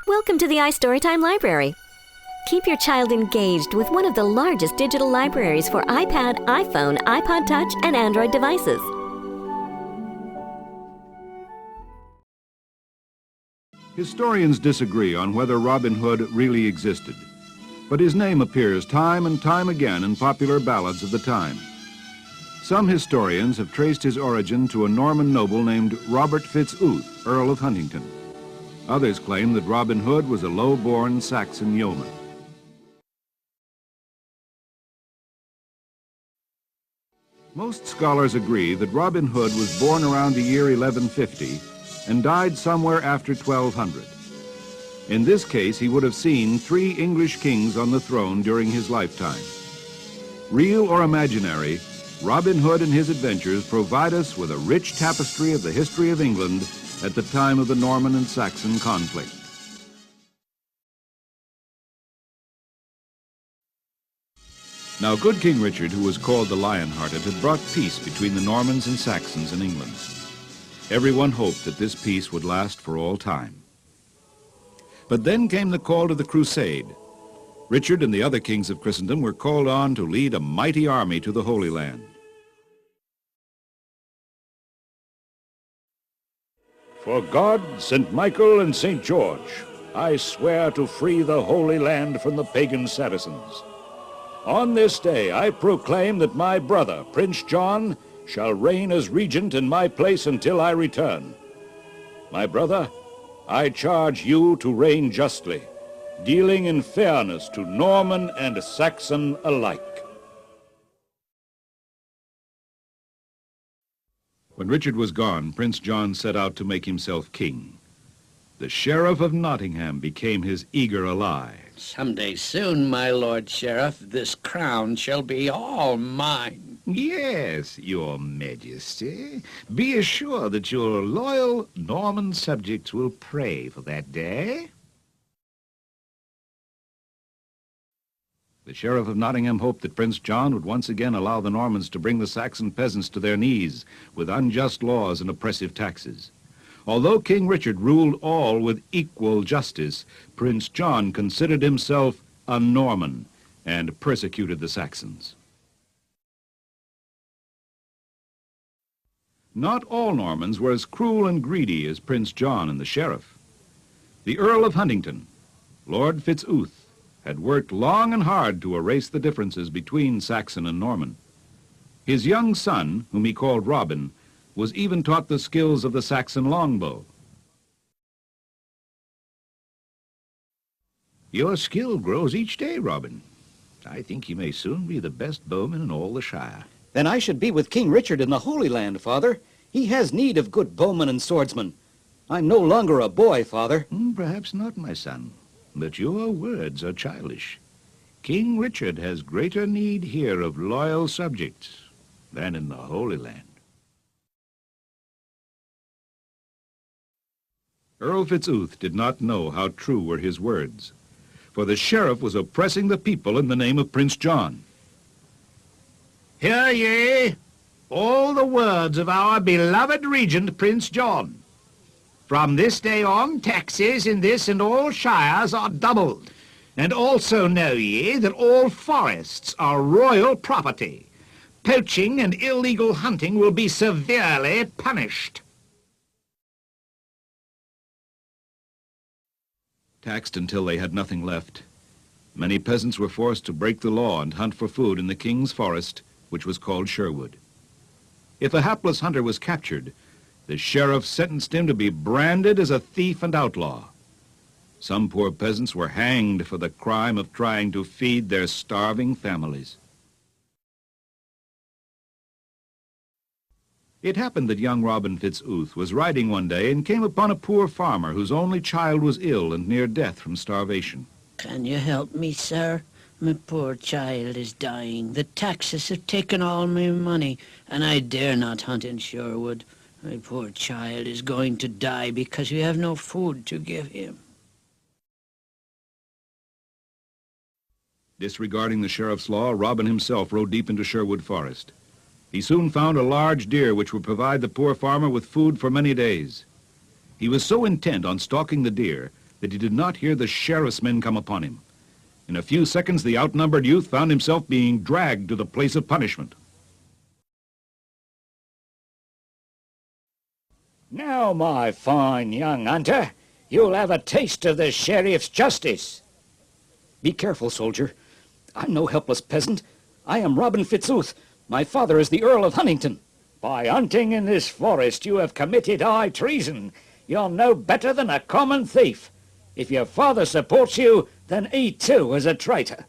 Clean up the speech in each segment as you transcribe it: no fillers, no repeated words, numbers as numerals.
Welcome to the iStoryTime library. Keep your child engaged with one of the largest digital libraries for iPad, iPhone, iPod Touch, and Android devices. Historians disagree on whether Robin Hood really existed, but his name appears time and time again in popular ballads of the time. Some historians have traced his origin to a Norman noble named Robert Fitz-Ooth, Earl of Huntington. Others claim that Robin Hood was a low-born Saxon yeoman. Most scholars agree that Robin Hood was born around the year 1150 and died somewhere after 1200. In this case, he would have seen 3 English kings on the throne during his lifetime. Real or imaginary, Robin Hood and his adventures provide us with a rich tapestry of the history of England at the time of the Norman and Saxon conflict. Now, good King Richard, who was called the Lion-Hearted, had brought peace between the Normans and Saxons in England. Everyone hoped that this peace would last for all time. But then came the call to the Crusade. Richard and the other kings of Christendom were called on to lead a mighty army to the Holy Land. For God, St. Michael, and St. George, I swear to free the Holy Land from the pagan Saracens. On this day I proclaim that my brother, Prince John, shall reign as regent in my place until I return. My brother, I charge you to reign justly, dealing in fairness to Norman and Saxon alike. When Richard was gone, Prince John set out to make himself king. The Sheriff of Nottingham became his eager ally. Someday soon, my Lord Sheriff, this crown shall be all mine. Yes, Your Majesty. Be assured that your loyal Norman subjects will pray for that day. The Sheriff of Nottingham hoped that Prince John would once again allow the Normans to bring the Saxon peasants to their knees with unjust laws and oppressive taxes. Although King Richard ruled all with equal justice, Prince John considered himself a Norman and persecuted the Saxons. Not all Normans were as cruel and greedy as Prince John and the Sheriff. The Earl of Huntington, Lord Fitz-Ooth, had worked long and hard to erase the differences between Saxon and Norman. His young son, whom he called Robin, was even taught the skills of the Saxon longbow. Your skill grows each day, Robin. I think you may soon be the best bowman in all the Shire. Then I should be with King Richard in the Holy Land, Father. He has need of good bowmen and swordsmen. I'm no longer a boy, Father. Perhaps not, my son, but your words are childish. King Richard has greater need here of loyal subjects than in the Holy Land. Earl Fitz-Ooth did not know how true were his words, for the sheriff was oppressing the people in the name of Prince John. Hear ye all the words of our beloved regent, Prince John. From this day on, taxes in this and all shires are doubled. And also know ye that all forests are royal property. Poaching and illegal hunting will be severely punished. Taxed until they had nothing left, many peasants were forced to break the law and hunt for food in the king's forest, which was called Sherwood. If a hapless hunter was captured, the sheriff sentenced him to be branded as a thief and outlaw. Some poor peasants were hanged for the crime of trying to feed their starving families. It happened that young Robin Fitz-Ooth was riding one day and came upon a poor farmer whose only child was ill and near death from starvation. Can you help me, sir? My poor child is dying. The taxes have taken all my money, and I dare not hunt in Sherwood. My poor child is going to die because we have no food to give him. Disregarding the sheriff's law, Robin himself rode deep into Sherwood Forest. He soon found a large deer which would provide the poor farmer with food for many days. He was so intent on stalking the deer that he did not hear the sheriff's men come upon him. In a few seconds, the outnumbered youth found himself being dragged to the place of punishment. Now, my fine young hunter, you'll have a taste of the sheriff's justice. Be careful, soldier. I'm no helpless peasant. I am Robin Fitzooth. My father is the Earl of Huntington. By hunting in this forest, you have committed high treason. You're no better than a common thief. If your father supports you, then he too is a traitor.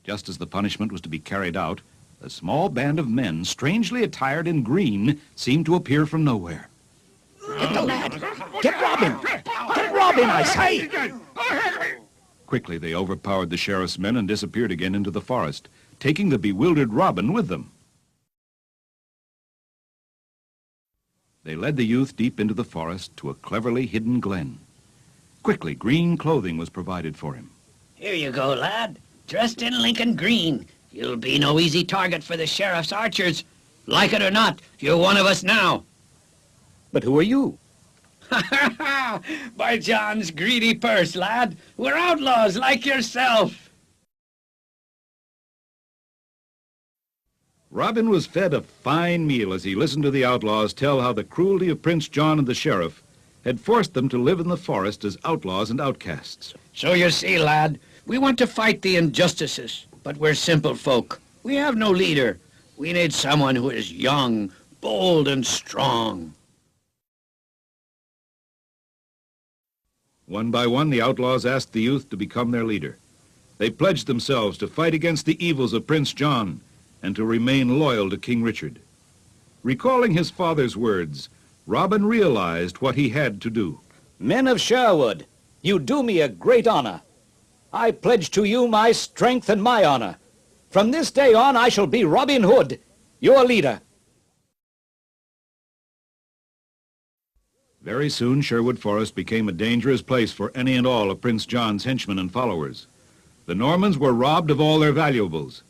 Just as the punishment was to be carried out, a small band of men, strangely attired in green, seemed to appear from nowhere. Get the lad! Get Robin! Get Robin, I say! Quickly, they overpowered the sheriff's men and disappeared again into the forest, taking the bewildered Robin with them. They led the youth deep into the forest to a cleverly hidden glen. Quickly, green clothing was provided for him. Here you go, lad. Dressed in Lincoln green. You'll be no easy target for the sheriff's archers. Like it or not, you're one of us now. But who are you? By John's greedy purse, lad. We're outlaws like yourself. Robin was fed a fine meal as he listened to the outlaws tell how the cruelty of Prince John and the sheriff had forced them to live in the forest as outlaws and outcasts. So you see, lad, we want to fight the injustices, but we're simple folk. We have no leader. We need someone who is young, bold, and strong. One by one, the outlaws asked the youth to become their leader. They pledged themselves to fight against the evils of Prince John and to remain loyal to King Richard. Recalling his father's words, Robin realized what he had to do. Men of Sherwood, you do me a great honor. I pledge to you my strength and my honor. From this day on, I shall be Robin Hood, your leader. Very soon, Sherwood Forest became a dangerous place for any and all of Prince John's henchmen and followers. The Normans were robbed of all their valuables.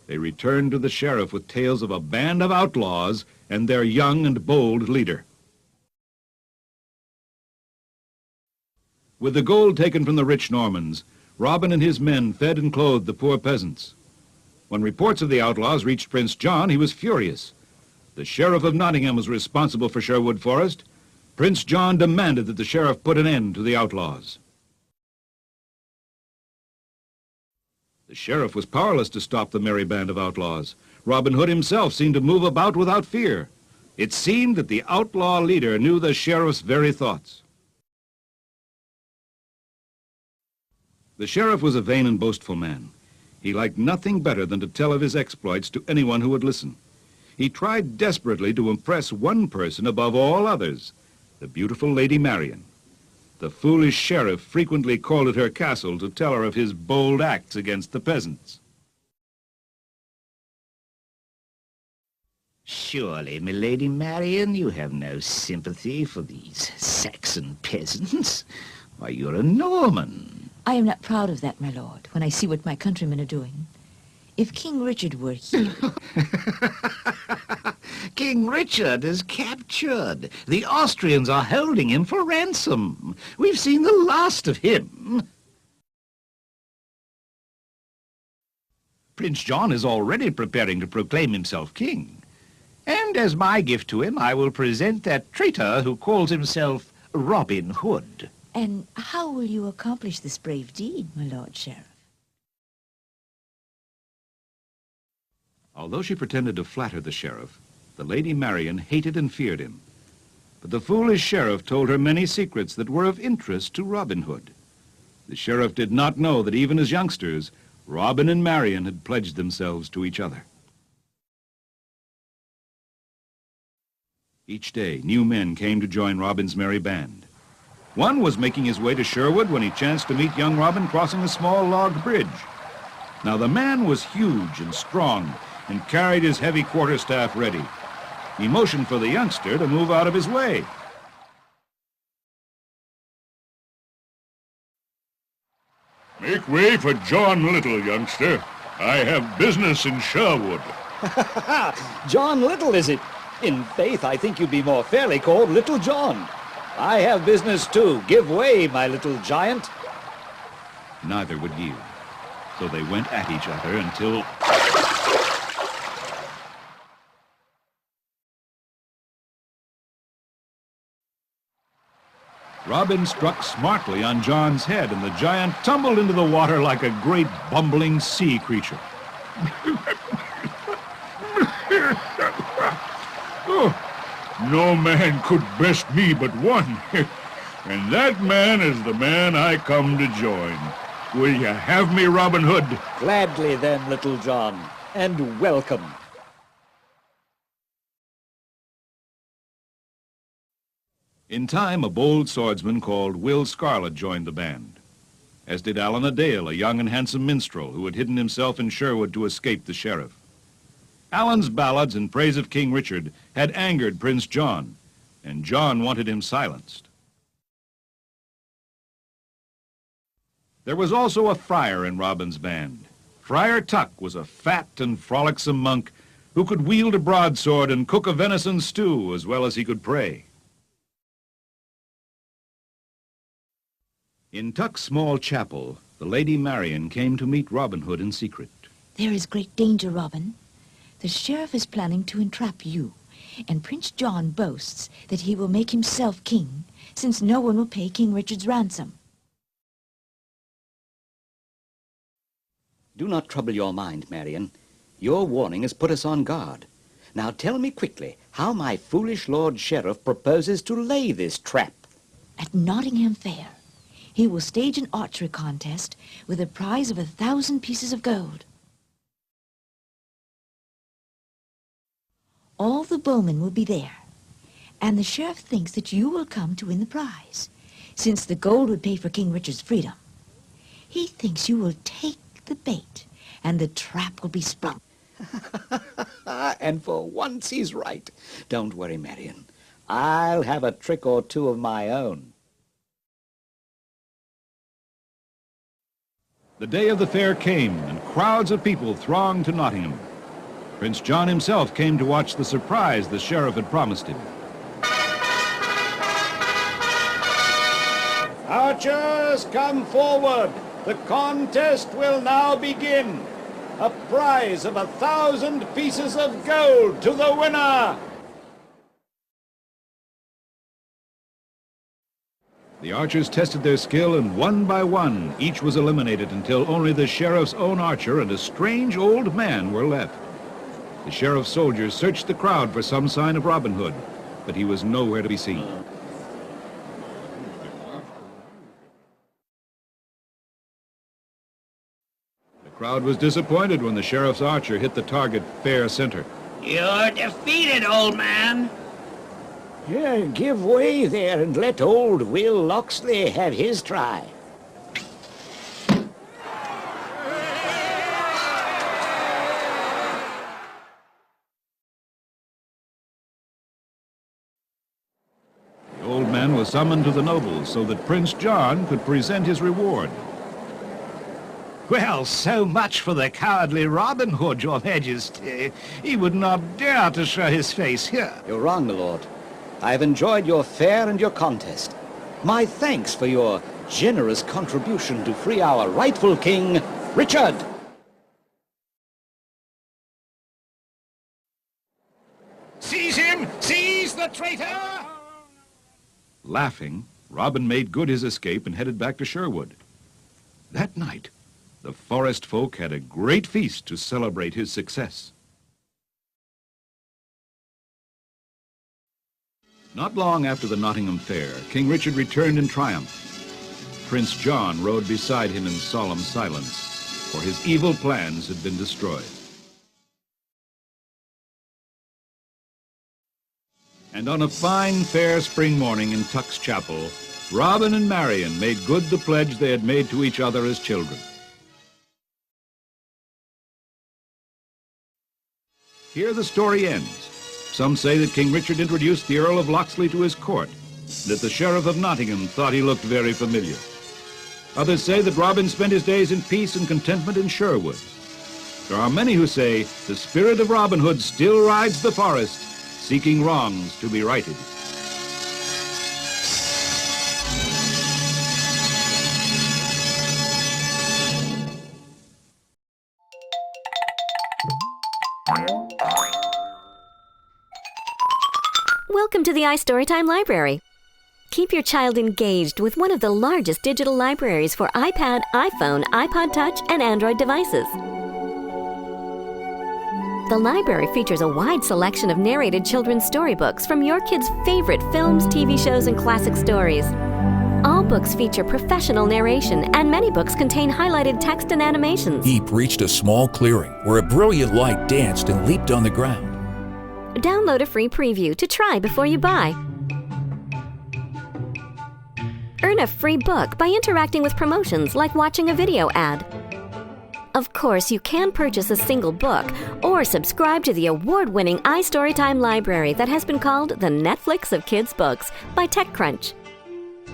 They returned to the sheriff with tales of a band of outlaws and their young and bold leader. With the gold taken from the rich Normans, Robin and his men fed and clothed the poor peasants. When reports of the outlaws reached Prince John, he was furious. The sheriff of Nottingham was responsible for Sherwood Forest. Prince John demanded that the sheriff put an end to the outlaws. The sheriff was powerless to stop the merry band of outlaws. Robin Hood himself seemed to move about without fear. It seemed that the outlaw leader knew the sheriff's very thoughts. The sheriff was a vain and boastful man. He liked nothing better than to tell of his exploits to anyone who would listen. He tried desperately to impress one person above all others, the beautiful Lady Marian. The foolish sheriff frequently called at her castle to tell her of his bold acts against the peasants. Surely, my Lady Marian, you have no sympathy for these Saxon peasants. Why, you're a Norman. I am not proud of that, my lord, when I see what my countrymen are doing. If King Richard were here... King Richard is captured. The Austrians are holding him for ransom. We've seen the last of him. Prince John is already preparing to proclaim himself king. And as my gift to him, I will present that traitor who calls himself Robin Hood. And how will you accomplish this brave deed, my lord sheriff? Although she pretended to flatter the sheriff, the Lady Marian hated and feared him. But the foolish sheriff told her many secrets that were of interest to Robin Hood. The sheriff did not know that even as youngsters, Robin and Marian had pledged themselves to each other. Each day, new men came to join Robin's merry band. One was making his way to Sherwood when he chanced to meet young Robin crossing a small log bridge. Now the man was huge and strong and carried his heavy quarterstaff ready. He motioned for the youngster to move out of his way. Make way for John Little, youngster. I have business in Sherwood. John Little, is it? In faith, I think you'd be more fairly called Little John. I have business too. Give way, my little giant. Neither would yield, so they went at each other until... Robin struck smartly on John's head, and the giant tumbled into the water like a great bumbling sea creature. Oh, no man could best me but one, and that man is the man I come to join. Will you have me, Robin Hood? Gladly then, Little John, and welcome. In time, a bold swordsman called Will Scarlet joined the band, as did Allan a Dale, a young and handsome minstrel who had hidden himself in Sherwood to escape the sheriff. Allan's ballads in praise of King Richard had angered Prince John, and John wanted him silenced. There was also a friar in Robin's band. Friar Tuck was a fat and frolicsome monk who could wield a broadsword and cook a venison stew as well as he could pray. In Tuck's small chapel, the Lady Marian came to meet Robin Hood in secret. There is great danger, Robin. The sheriff is planning to entrap you, and Prince John boasts that he will make himself king, since no one will pay King Richard's ransom. Do not trouble your mind, Marian. Your warning has put us on guard. Now tell me quickly how my foolish Lord Sheriff proposes to lay this trap. At Nottingham Fair, he will stage an archery contest with a prize of 1,000 pieces of gold. All the bowmen will be there, and the sheriff thinks that you will come to win the prize, since the gold would pay for King Richard's freedom. He thinks you will take the bait, and the trap will be sprung. And for once he's right. Don't worry, Marian. I'll have a trick or two of my own. The day of the fair came, and crowds of people thronged to Nottingham. Prince John himself came to watch the surprise the sheriff had promised him. Archers, come forward. The contest will now begin. A prize of 1,000 pieces of gold to the winner. The archers tested their skill, and one by one, each was eliminated until only the sheriff's own archer and a strange old man were left. The sheriff's soldiers searched the crowd for some sign of Robin Hood, but he was nowhere to be seen. The crowd was disappointed when the sheriff's archer hit the target fair center. You're defeated, old man. Yeah, give way there and let old Will Locksley have his try. The old man was summoned to the nobles so that Prince John could present his reward. Well, so much for the cowardly Robin Hood, your majesty. He would not dare to show his face here. You're wrong, my lord. I have enjoyed your fair and your contest. My thanks for your generous contribution to free our rightful king, Richard. Seize him! Seize the traitor! Laughing, Robin made good his escape and headed back to Sherwood. That night, the forest folk had a great feast to celebrate his success. Not long after the Nottingham Fair, King Richard returned in triumph. Prince John rode beside him in solemn silence, for his evil plans had been destroyed. And on a fine, fair spring morning in Tuck's chapel, Robin and Marian made good the pledge they had made to each other as children. Here the story ends. Some say that King Richard introduced the Earl of Locksley to his court, that the Sheriff of Nottingham thought he looked very familiar. Others say that Robin spent his days in peace and contentment in Sherwood. There are many who say the spirit of Robin Hood still rides the forest, seeking wrongs to be righted. Welcome to the iStoryTime library. Keep your child engaged with one of the largest digital libraries for iPad, iPhone, iPod Touch, and Android devices. The library features a wide selection of narrated children's storybooks from your kids' favorite films, TV shows, and classic stories. All books feature professional narration, and many books contain highlighted text and animations. Eep reached a small clearing where a brilliant light danced and leaped on the ground. Download a free preview to try before you buy. Earn a free book by interacting with promotions like watching a video ad. Of course, you can purchase a single book or subscribe to the award-winning iStoryTime library that has been called the Netflix of kids' books by TechCrunch,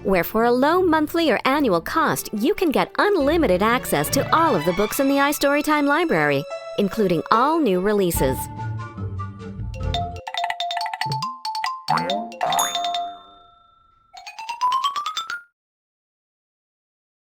where for a low monthly or annual cost, you can get unlimited access to all of the books in the iStoryTime library, including all new releases.